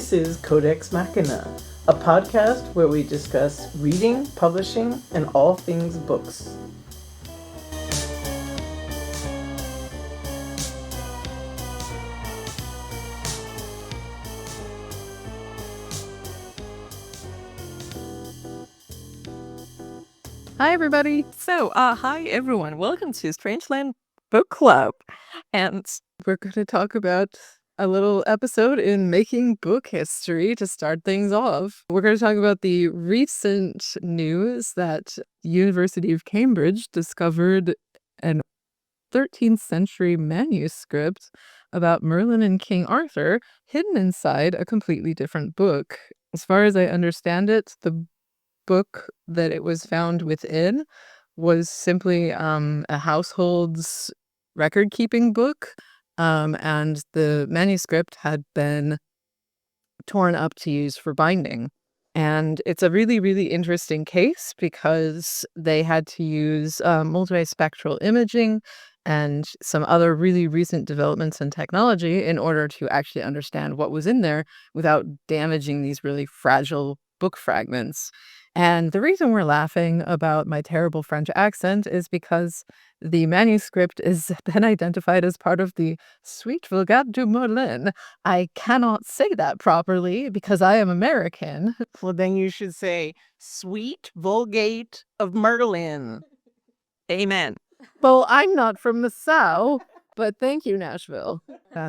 This is CodEX Machina, a podcast where we discuss reading, publishing, and all things books. Hi, everybody. Hi, everyone. Welcome to Strangeland Book Club. And we're going to talk about a little episode in making book history to start things off. We're going to talk about the recent news that the University of Cambridge discovered an 13th century manuscript about Merlin and King Arthur hidden inside a completely different book. As far as I understand it, the book that it was found within was simply a household's record-keeping book, and the manuscript had been torn up to use for binding. And it's a really, really interesting case because they had to use multispectral imaging and some other really recent developments in technology in order to actually understand what was in there without damaging these really fragile book fragments. And the reason we're laughing about my terrible French accent is because the manuscript is then identified as part of the Suite Vulgate du Merlin. I cannot say that properly because I am American. Well, then you should say Suite Vulgate of Merlin. Amen. Well, I'm not from the South, but thank you, Nashville.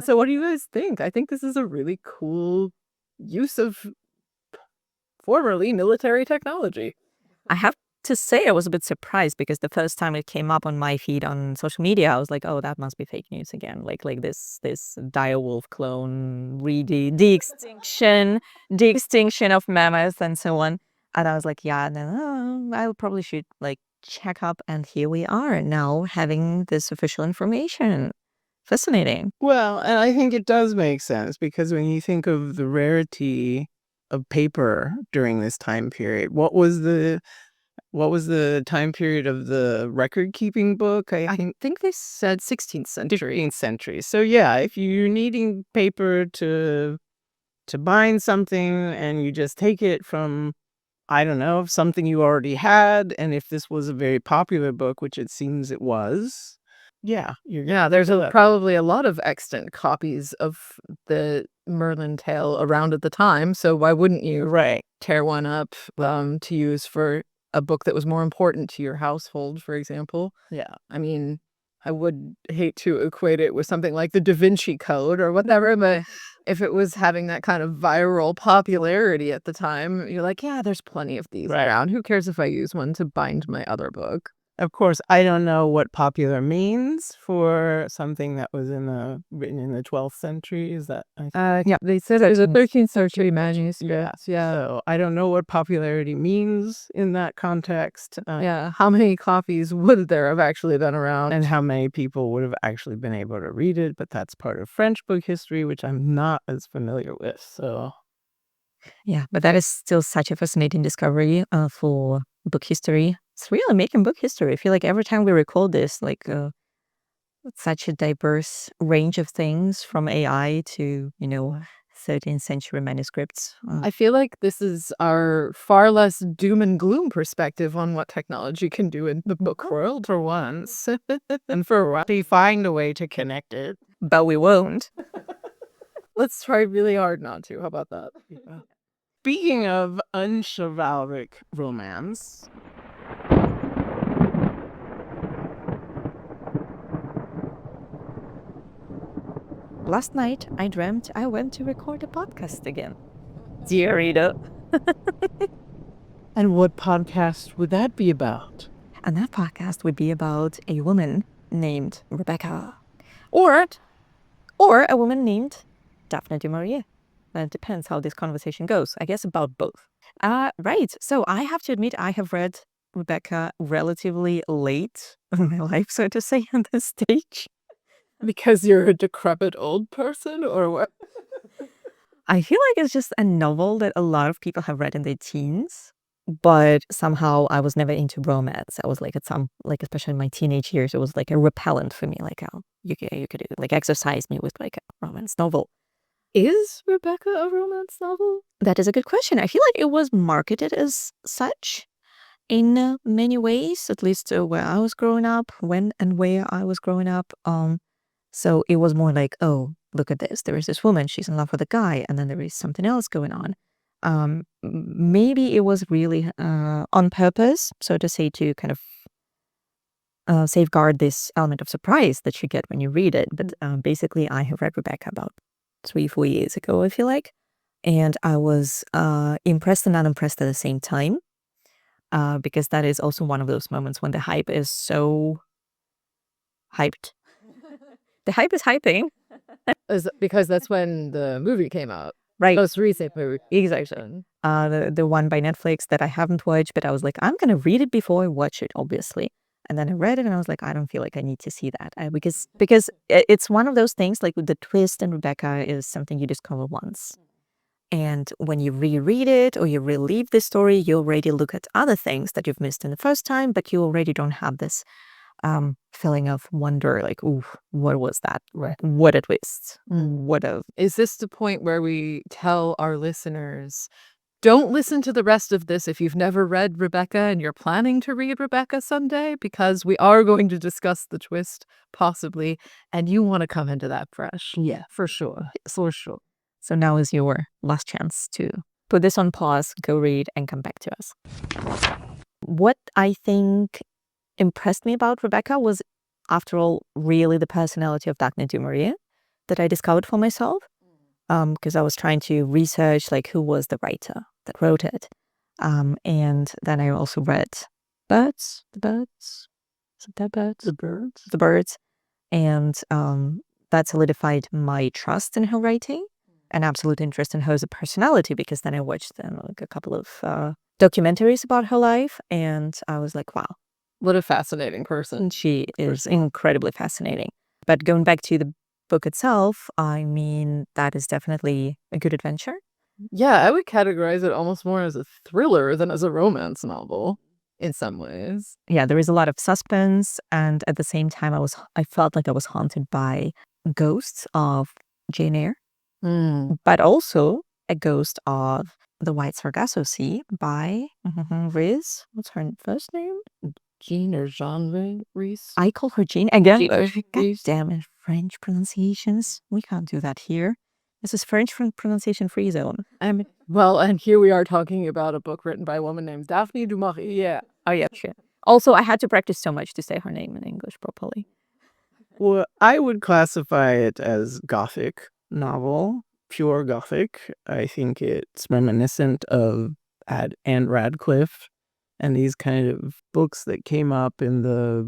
So what do you guys think? I think this is a really cool use of formerly military technology. I have to say I was a bit surprised because the first time it came up on my feed on social media, I was like, oh, that must be fake news again. Like this direwolf clone, the extinction of mammoths and so on. And I was like, yeah, no, I probably should check up. And here we are now having this official information. Fascinating. Well, and I think it does make sense because when you think of the rarity of paper during this time period, what was the time period of the record-keeping book? I think they said 16th century. 16th century. So yeah, if you're needing paper to bind something and you just take it from, I don't know, something you already had, and if this was a very popular book, which it seems it was, there's probably a lot of extant copies of the Merlin tale around at the time, so why wouldn't you tear one up to use for a book that was more important to your household, for example? Yeah. I mean, I would hate to equate it with something like the Da Vinci Code or whatever, but if it was having that kind of viral popularity at the time, you're like, yeah, there's plenty of these around. Who cares if I use one to bind my other book? Of course, I don't know what popular means for something that was written in the 12th century. Is that? Yeah, they said it was a 13th century manuscript. Yeah. So I don't know what popularity means in that context. How many copies would there have actually been around? And how many people would have actually been able to read it? But that's part of French book history, which I'm not as familiar with. So. Yeah, but that is still such a fascinating discovery for book history. It's really making book history. I feel like every time we record this, such a diverse range of things from AI to, 13th century manuscripts. I feel like this is our far less doom and gloom perspective on what technology can do in the book world for once. And for once, we find a way to connect it. But we won't. Let's try really hard not to. How about that? Yeah. Speaking of unchivalric romance, last night I dreamt I went to record a podcast again. Dear reader. And what podcast would that be about? And that podcast would be about a woman named Rebecca. Or a woman named Daphne du Maurier. It depends how this conversation goes. I guess about both. Right. So I have to admit I have read Rebecca relatively late in my life, so to say, at this stage. Because you're a decrepit old person, or what? I feel like it's just a novel that a lot of people have read in their teens, but somehow I was never into romance. I was especially in my teenage years, it was like a repellent for me. You could exercise me with a romance novel. Is Rebecca a romance novel? That is a good question. I feel like it was marketed as such in many ways, at least where I was growing up, when and where I was growing up. So it was more like, oh, look at this. There is this woman, she's in love with a guy, and then there is something else going on. Maybe it was really on purpose, so to say, to kind of safeguard this element of surprise that you get when you read it. But basically, I have read Rebecca about 3-4 years ago, I feel like. And I was impressed and unimpressed at the same time. Because that is also one of those moments when the hype is so hyped. The hype is hyping. Because that's when the movie came out. Right. Most recent movie. Exactly. The one by Netflix that I haven't watched, but I was like, I'm going to read it before I watch it, obviously. And then I read it and I was like, I don't feel like I need to see that. Because it's one of those things, like with the twist in Rebecca is something you discover once. And when you reread it or you relive the story, you already look at other things that you've missed in the first time, but you already don't have this feeling of wonder, like, ooh, what was that? What a twist. What a... Is this the point where we tell our listeners, don't listen to the rest of this if you've never read Rebecca and you're planning to read Rebecca someday, because we are going to discuss the twist, possibly, and you want to come into that fresh. Yeah, for sure. For sure. So now is your last chance to put this on pause, go read, and come back to us. What I think impressed me about Rebecca was, after all, really the personality of Daphne du Maurier that I discovered for myself. Because I was trying to research, like, who was the writer that wrote it. And then I also read The Birds. And that solidified my trust in her writing and absolute interest in her as a personality, because then I watched like a couple of documentaries about her life, and I was like, wow. What a fascinating person. She is incredibly fascinating. But going back to the book itself, I mean, that is definitely a good adventure. Yeah, I would categorize it almost more as a thriller than as a romance novel in some ways. Yeah, there is a lot of suspense, and at the same time I felt like I was haunted by ghosts of Jane Eyre, but also a ghost of The White Sargasso Sea by Riz. What's her first name? Jean or Jean Reese? I call her Jean again. God damn it, French pronunciations. We can't do that here. This is French pronunciation free zone. Well, and here we are talking about a book written by a woman named Daphne du Maurier. Yeah. Oh yeah, sure. Also, I had to practice so much to say her name in English properly. Well, I would classify it as Gothic novel, pure Gothic. I think it's reminiscent of Anne Radcliffe and these kind of books that came up in the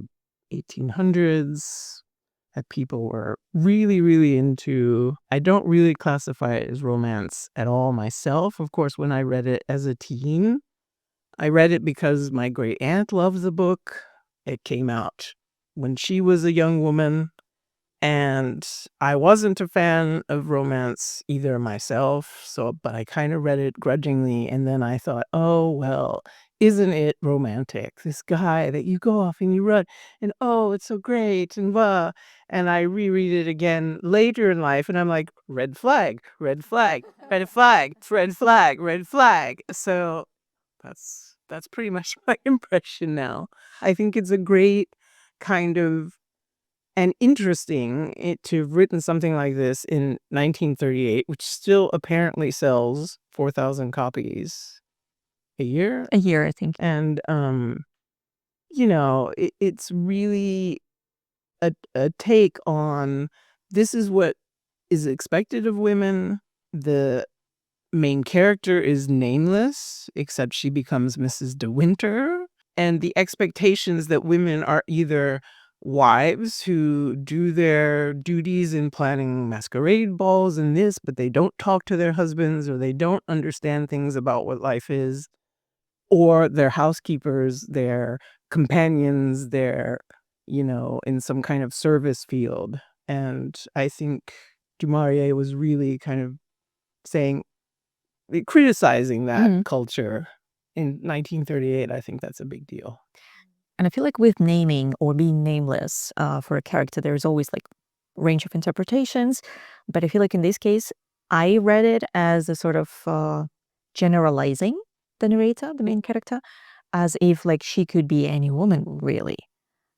1800s that people were really, really into. I don't really classify it as romance at all myself. Of course, when I read it as a teen, I read it because my great aunt loved the book. It came out when she was a young woman, and I wasn't a fan of romance either myself, but I kind of read it grudgingly, and then I thought, oh, well, isn't it romantic? This guy that you go off and you run, and oh, it's so great, and blah. And I reread it again later in life, and I'm like, red flag, red flag, red flag, red flag, red flag. So that's pretty much my impression now. I think it's a great kind of and interesting to have written something like this in 1938, which still apparently sells 4,000 copies a year. A year, I think. And, it's really a take on this is what is expected of women. The main character is nameless, except she becomes Mrs. De Winter. And the expectations that women are either wives who do their duties in planning masquerade balls and this, but they don't talk to their husbands, or they don't understand things about what life is, or their housekeepers, their companions, they're, in some kind of service field. And I think Du Maurier was really kind of criticizing that culture in 1938. I think that's a big deal. And I feel like with naming or being nameless for a character, there's always like range of interpretations. But I feel like in this case, I read it as a sort of generalizing the narrator, the main character, as if like she could be any woman really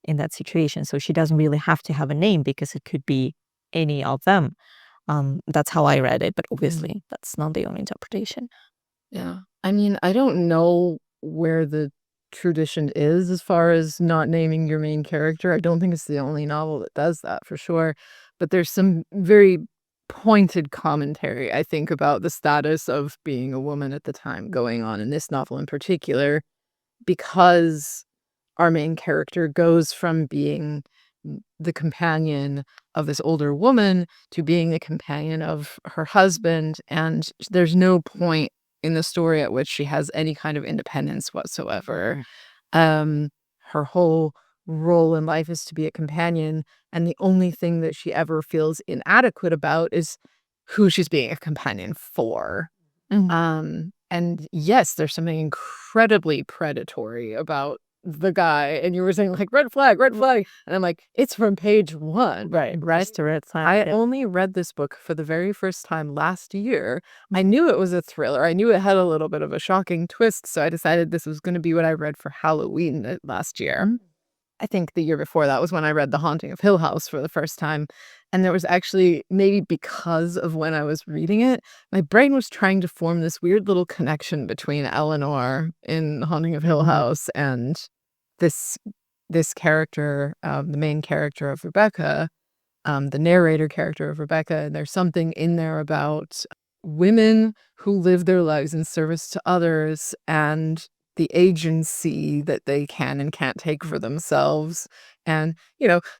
in that situation. So she doesn't really have to have a name because it could be any of them. That's how I read it, but obviously that's not the only interpretation. Yeah. I mean, I don't know where the tradition is as far as not naming your main character. I don't think it's the only novel that does that for sure. But there's some very pointed commentary, I think, about the status of being a woman at the time going on in this novel in particular, because our main character goes from being the companion of this older woman to being the companion of her husband, and there's no point in the story at which she has any kind of independence whatsoever. Her whole role in life is to be a companion, and the only thing that she ever feels inadequate about is who she's being a companion for. And yes, there's something incredibly predatory about the guy, and you were saying like red flag, and I'm like, it's from page 1, right? Just a red flag. I only read this book for the very first time last year. I knew it was a thriller. I knew it had a little bit of a shocking twist, so I decided this was going to be what I read for Halloween last year. I think the year before that was when I read The Haunting of Hill House for the first time. And there was actually, maybe because of when I was reading it, my brain was trying to form this weird little connection between Eleanor in The Haunting of Hill House and this character, the main character of Rebecca, the narrator character of Rebecca. And there's something in there about women who live their lives in service to others and the agency that they can and can't take for themselves. And,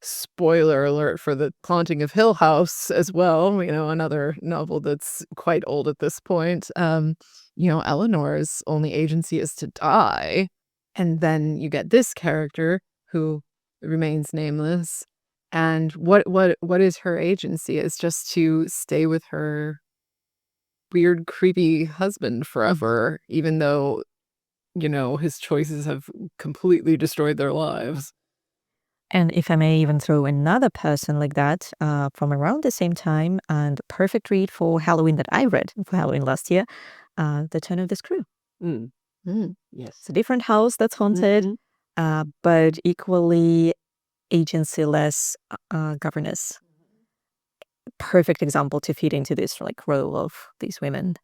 spoiler alert for The Haunting of Hill House as well, another novel that's quite old at this point. Eleanor's only agency is to die. And then you get this character who remains nameless. And what is her agency? It's just to stay with her weird, creepy husband forever, even though his choices have completely destroyed their lives. And if I may even throw another person like that from around the same time, and perfect read for Halloween that I read for Halloween last year, The Turn of the Screw. Yes. It's a different house that's haunted, but equally agency-less governess. Perfect example to feed into this like role of these women.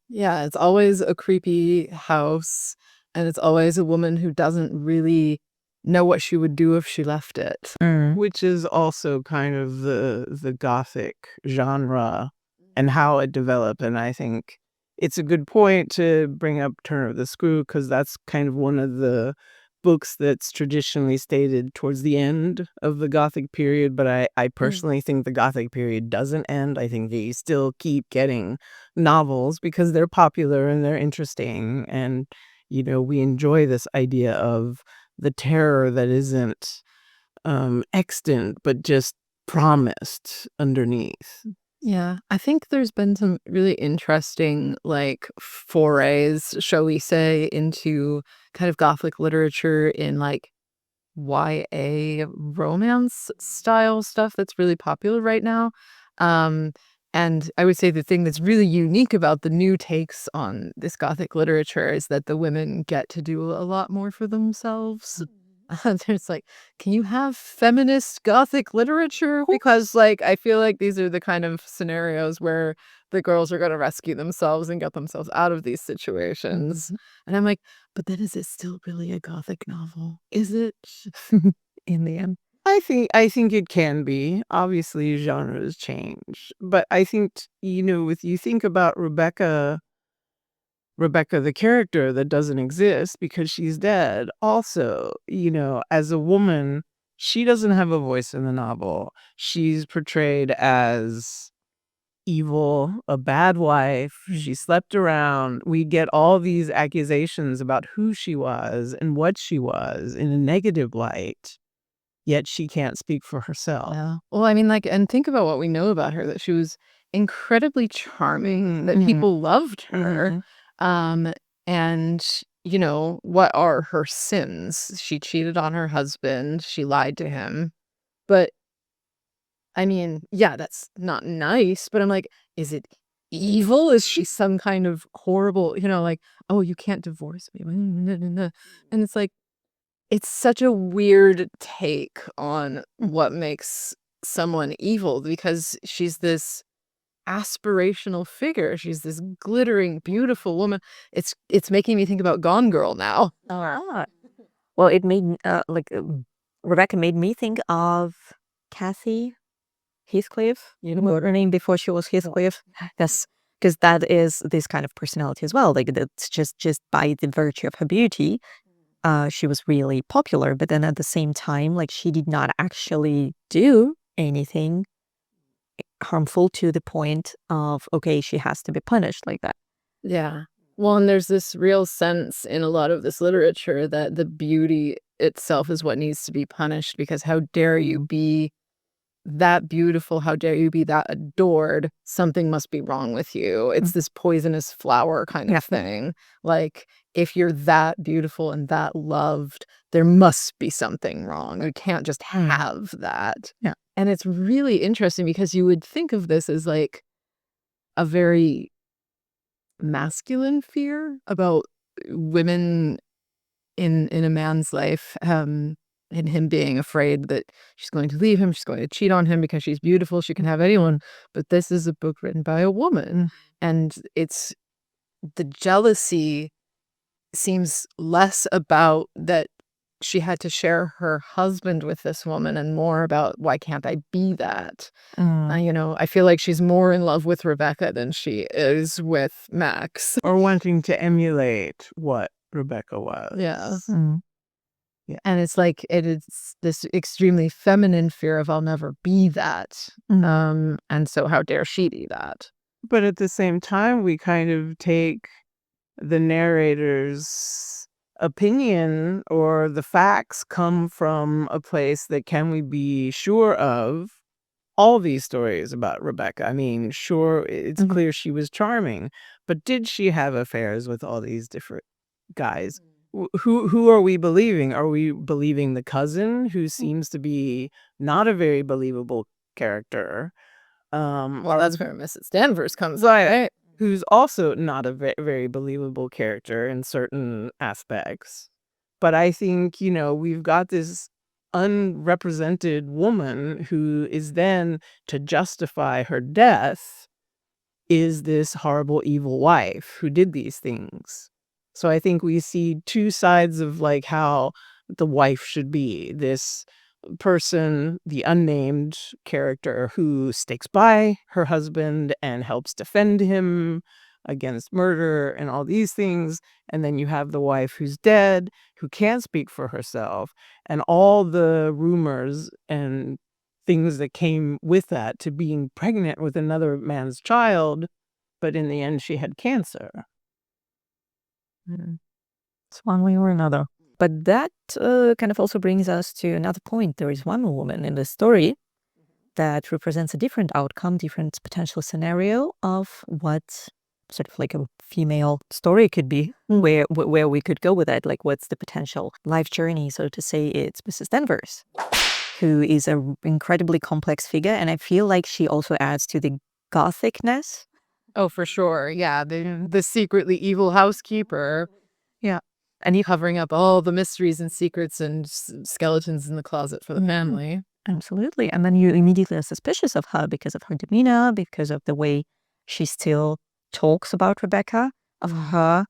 Yeah, it's always a creepy house, and it's always a woman who doesn't really know what she would do if she left it. Which is also kind of the Gothic genre and how it developed. And I think it's a good point to bring up Turn of the Screw, because that's kind of one of the books that's traditionally stated towards the end of the Gothic period. But I personally think the Gothic period doesn't end. I think they still keep getting novels because they're popular and they're interesting. And, we enjoy this idea of the terror that isn't extant, but just promised underneath. Yeah, I think there's been some really interesting, like, forays, shall we say, into kind of Gothic literature in, like, YA romance style stuff that's really popular right now. And I would say the thing that's really unique about the new takes on this Gothic literature is that the women get to do a lot more for themselves. There's like, can you have feminist Gothic literature? Because like, I feel like these are the kind of scenarios where the girls are going to rescue themselves and get themselves out of these situations. And I'm like, but then is it still really a Gothic novel? Is it? In the end. I think it can be. Obviously, genres change, but I think if you think about Rebecca, the character that doesn't exist because she's dead. Also, as a woman, she doesn't have a voice in the novel. She's portrayed as evil, a bad wife. She slept around. We get all these accusations about who she was and what she was in a negative light. Yet she can't speak for herself. Yeah. Well, I mean, like, and think about what we know about her, that she was incredibly charming, that people loved her. And, what are her sins? She cheated on her husband. She lied to him. But I mean, yeah, that's not nice, but I'm like, is it evil? Is she some kind of horrible, like, oh, you can't divorce me. And it's like, it's such a weird take on what makes someone evil, because she's this aspirational figure. She's this glittering, beautiful woman. It's making me think about Gone Girl now. Ah. Well, it made Rebecca made me think of Kathy Heathcliff. You know her name before she was Heathcliff. Yes, because that is this kind of personality as well. Like that's just by the virtue of her beauty, she was really popular. But then at the same time, like she did not actually do anything harmful to the point of, okay, she has to be punished like that. Yeah. Well, and there's this real sense in a lot of this literature that the beauty itself is what needs to be punished, because how dare you be that beautiful? How dare you be that adored? Something must be wrong with you. It's this poisonous flower kind Yeah. of thing. Like, if you're that beautiful and that loved, there must be something wrong. You can't just have that. Yeah. And it's really interesting, because you would think of this as like a very masculine fear about women in a man's life, and him being afraid that she's going to leave him, she's going to cheat on him because she's beautiful, she can have anyone. But this is a book written by a woman, and it's the jealousy seems less about that she had to share her husband with this woman, and more about, why can't I be that? I feel like she's more in love with Rebecca than she is with Max. Or wanting to emulate what Rebecca was. Yeah. Yeah. And it's like, it is this extremely feminine fear of, I'll never be that. And so how dare she be that? But at the same time, we kind of take the narrator's opinion, or the facts come from a place that, can we be sure of all these stories about Rebecca? I mean, sure, it's clear she was charming, but did she have affairs with all these different guys? Who are we believing? Are we believing the cousin, who seems to be not a very believable character? Well, that's where Mrs. Danvers comes in, Right. right? Who's also not a very believable character in certain aspects. But I think, we've got this unrepresented woman who is then, to justify her death, is this horrible, evil wife who did these things. So I think we see two sides of like how the wife should be. This person, the unnamed character, who sticks by her husband and helps defend him against murder and all these things. And then you have the wife who's dead, who can't speak for herself, and all the rumors and things that came with that, to being pregnant with another man's child, but in the end she had cancer. It's one way or another. But that kind of also brings us to another point. There is one woman in the story that represents a different outcome, different potential scenario of what sort of like a female story could be, where we could go with it. Like, what's the potential life journey, so to say? It's Mrs. Danvers, who is an incredibly complex figure, and I feel like she also adds to the gothicness. Oh, for sure. Yeah, the secretly evil housekeeper. Yeah. And you covering up all the mysteries and secrets and skeletons in the closet for the family. Absolutely. And then you immediately are suspicious of her because of her demeanor, because of the way she still talks about Rebecca, of her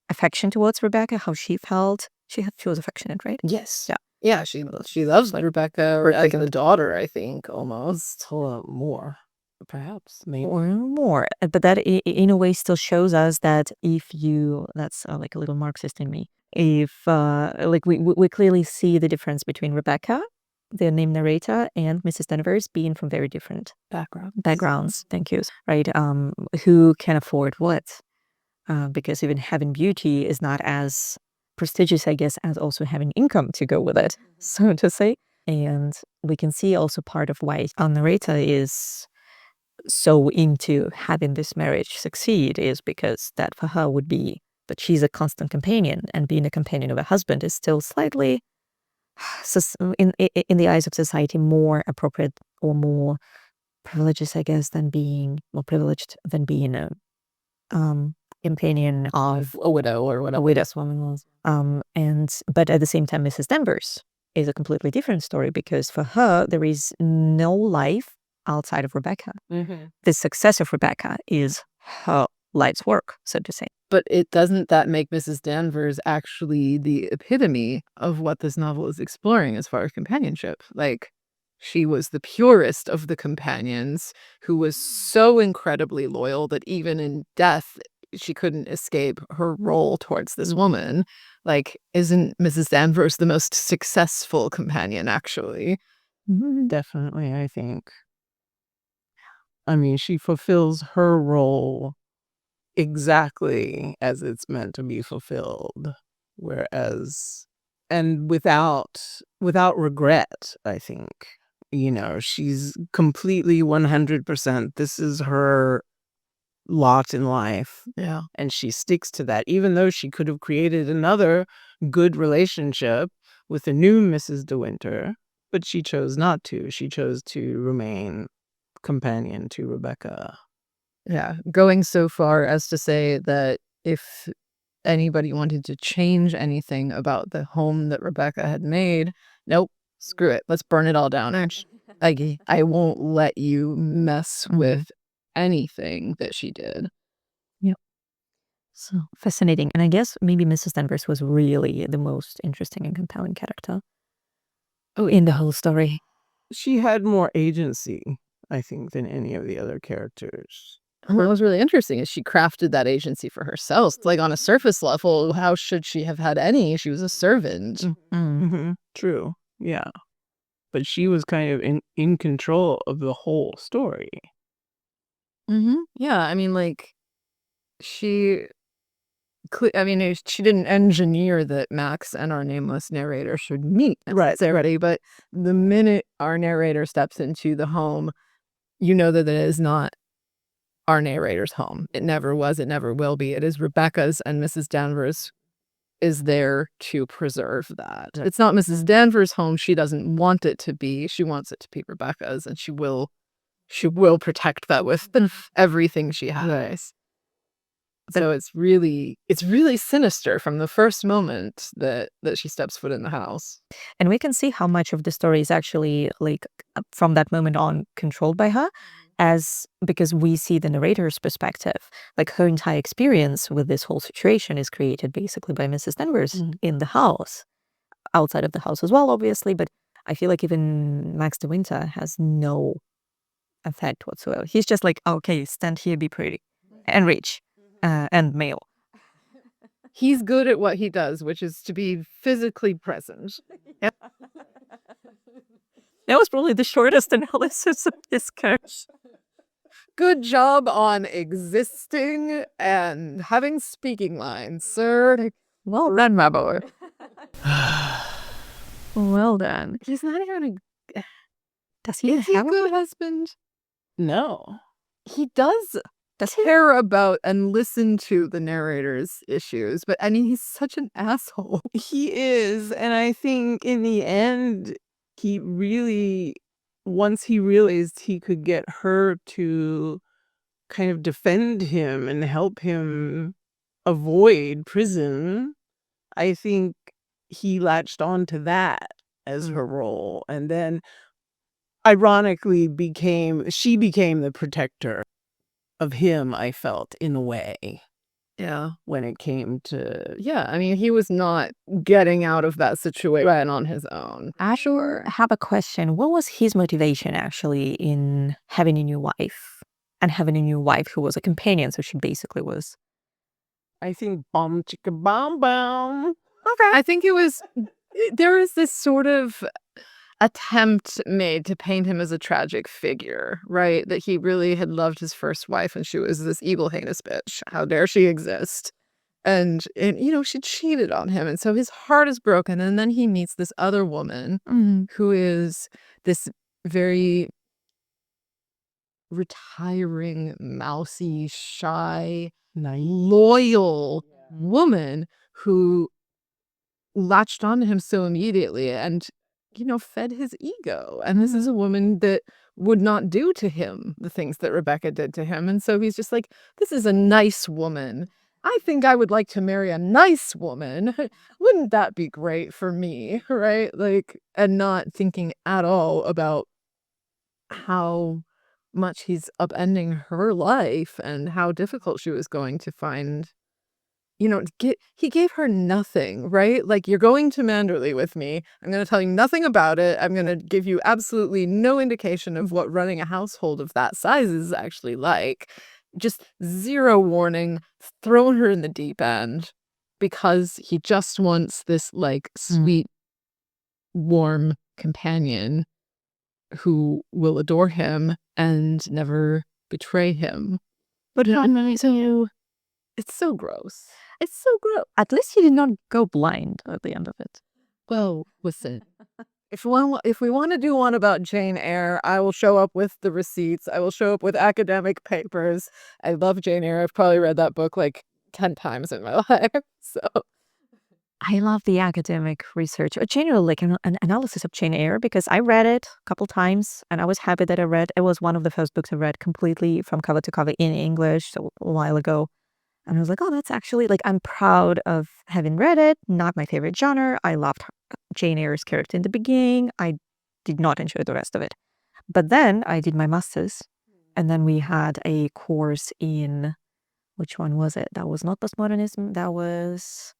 affection towards Rebecca, how she felt. She was affectionate, right? Yes. Yeah. Yeah, she loves Rebecca as the daughter, I think, almost. More, perhaps, maybe. Or more. But that in a way still shows us that that's like a little Marxist in me. If like we clearly see the difference between Rebecca, the named narrator, and Mrs. Danvers being from very different backgrounds. Thank you. Right. Who can afford what? Because even having beauty is not as prestigious, I guess, as also having income to go with it, so to say. And we can see also part of why our narrator is so into having this marriage succeed is because that for her would be that she's a constant companion, and being a companion of a husband is still slightly, in the eyes of society, more appropriate or more privileges, I guess, than being more privileged than being a companion of A widow or whatever. a widow's woman was. But at the same time, Mrs. Danvers is a completely different story because for her there is no life outside of Rebecca. The success of Rebecca is her life's work, so to say. But doesn't that make Mrs. Danvers actually the epitome of what this novel is exploring as far as companionship? Like, she was the purest of the companions who was so incredibly loyal that even in death, she couldn't escape her role towards this woman. Like, isn't Mrs. Danvers the most successful companion, actually? Definitely, I think. I mean, she fulfills her role exactly as it's meant to be fulfilled, whereas and without regret, I think. She's completely 100%. This is her lot in life, Yeah. and she sticks to that, even though she could have created another good relationship with a new Mrs. De Winter, but she chose not to. She chose to remain companion to Rebecca. Yeah, going so far as to say that if anybody wanted to change anything about the home that Rebecca had made, nope, screw it. Let's burn it all down. I won't let you mess with anything that she did. So fascinating. And I guess maybe Mrs. Danvers was really the most interesting and compelling character in the whole story. She had more agency, I think, than any of the other characters. And what was really interesting is she crafted that agency for herself. Like, on a surface level, how should she have had any? She was a servant. True. Yeah. But she was kind of in control of the whole story. Yeah, I mean, like, she didn't engineer that Max and our nameless narrator should meet necessarily, but the minute our narrator steps into the home, you know that it is not our narrator's home. It never was, it never will be. It is Rebecca's, and Mrs. Danvers is there to preserve that. It's not Mrs. Danvers' home. She doesn't want it to be. She wants it to be Rebecca's, and she will protect that with everything she has. So it's really sinister from the first moment that she steps foot in the house. And we can see how much of the story is actually, like, from that moment on, controlled by her, because we see the narrator's perspective. Like, her entire experience with this whole situation is created basically by Mrs. Danvers in the house, outside of the house as well, obviously. But I feel like even Max de Winter has no effect whatsoever. He's just like, okay, stand here, be pretty, and rich, and male. He's good at what he does, which is to be physically present. That was probably the shortest analysis of this curse. Good job on existing and having speaking lines, sir. Well done, my boy. Well done. He's not even Does he Is he a have good husband? No. He does care about and listen to the narrator's issues, but I mean, he's such an asshole. He is, and I think in the end, once he realized he could get her to kind of defend him and help him avoid prison, I think he latched on to that as her role, and then ironically she became the protector of him, I felt, in a way. Yeah. When it came to... Yeah, I mean, he was not getting out of that situation on his own. I have a question. What was his motivation actually in having a new wife? And having a new wife who was a companion, so she basically was... I think bomb chicka bomb bomb. Okay. I think there is this sort of attempt made to paint him as a tragic figure, right? That he really had loved his first wife and she was this evil, heinous bitch. How dare she exist? And she cheated on him. And so his heart is broken. And then he meets this other woman who is this very retiring, mousy, shy, loyal woman who latched onto him so immediately and fed his ego. And this is a woman that would not do to him the things that Rebecca did to him. And so he's just like, this is a nice woman. I think I would like to marry a nice woman. Wouldn't that be great for me? Right? Like, and not thinking at all about how much he's upending her life and how difficult she was going to find. He gave her nothing, right? Like, you're going to Manderley with me. I'm going to tell you nothing about it. I'm going to give you absolutely no indication of what running a household of that size is actually like. Just zero warning, throwing her in the deep end because he just wants this, like, sweet, warm companion who will adore him and never betray him. But it's so gross. It's so gross. At least he did not go blind at the end of it. Well, listen. If we want to do one about Jane Eyre, I will show up with the receipts. I will show up with academic papers. I love Jane Eyre. I've probably read that book like 10 times in my life. So I love the academic research, or generally like an analysis of Jane Eyre, because I read it a couple times and I was happy that I read. It was one of the first books I read completely from cover to cover in English, so a while ago. And I was like, oh, that's actually, like, I'm proud of having read it. Not my favorite genre. I loved Jane Eyre's character in the beginning. I did not enjoy the rest of it. But then I did my master's. And then we had a course in, which one was it? That was not postmodernism. That was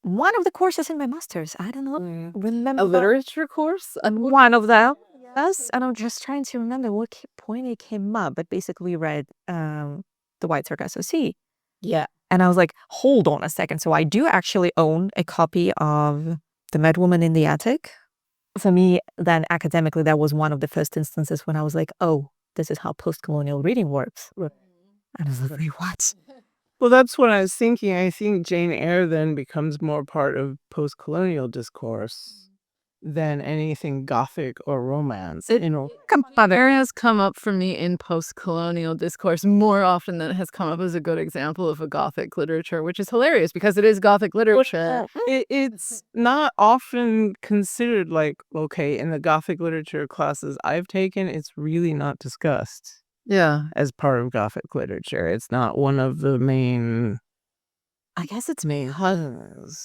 one of the courses in my master's. I don't know. Remember. a literature course? One of them. Yes. And I'm just trying to remember what point it came up. But basically we read the White Circle SOC. Yeah. And I was like, hold on a second. So I do actually own a copy of The Mad Woman in the Attic. For me, then academically, that was one of the first instances when I was like, oh, this is how post-colonial reading works. And I was like, what? Well, that's what I was thinking. I think Jane Eyre then becomes more part of post-colonial discourse than anything Gothic or romance. Eyre has come up for me in post-colonial discourse more often than it has come up as a good example of a Gothic literature, which is hilarious because it is Gothic literature. It's not often considered like, okay, in the Gothic literature classes I've taken, it's really not discussed Yeah. as part of Gothic literature. It's not one of the main. I guess it's me.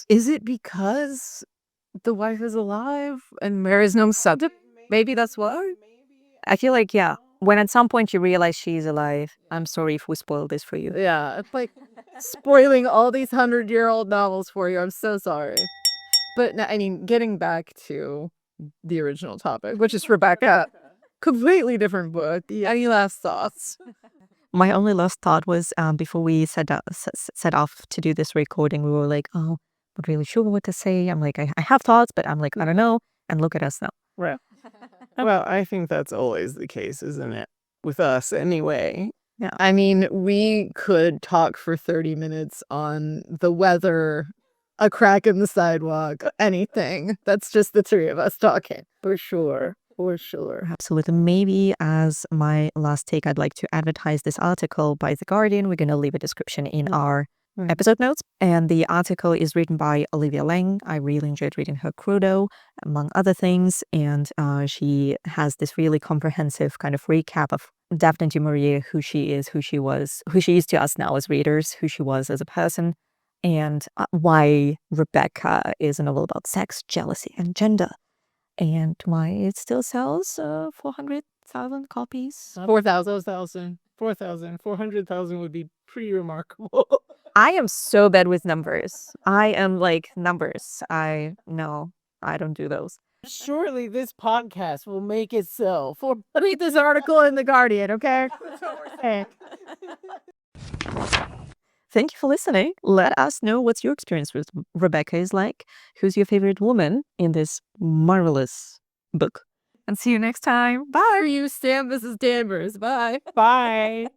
Is it because the wife is alive and Mary's no subject? Maybe that's why. I feel like, yeah, when at some point you realize she's alive, I'm sorry if we spoiled this for you. Yeah, it's like spoiling all these 100-year-old novels for you. I'm so sorry. But I mean, getting back to the original topic, which is Rebecca, completely different book. Any last thoughts? My only last thought was before we set off to do this recording, we were like, oh, not really sure what to say. I'm like, I have thoughts, but I'm like, I don't know. And look at us now. Right. Well, I think that's always the case, isn't it? With us, anyway. Yeah. I mean, we could talk for 30 minutes on the weather, a crack in the sidewalk, anything. That's just the three of us talking. For sure. For sure. Absolutely. Maybe as my last take, I'd like to advertise this article by The Guardian. We're going to leave a description in our episode notes. And the article is written by Olivia Lang. I really enjoyed reading her Crudo, among other things. And she has this really comprehensive kind of recap of Daphne du Maurier, who she is, who she was, who she is to us now as readers, who she was as a person, and why Rebecca is a novel about sex, jealousy, and gender. And why it still sells 400,000 copies. 4,000. 400,000 would be pretty remarkable. I am so bad with numbers. I am like numbers. I don't do those. Surely this podcast will make it so. Read this article in The Guardian, okay? Thank you for listening. Let us know what's your experience with Rebecca is like. Who's your favorite woman in this marvelous book? And see you next time. Bye. For you, Sam, Mrs. Danvers. Bye. Bye.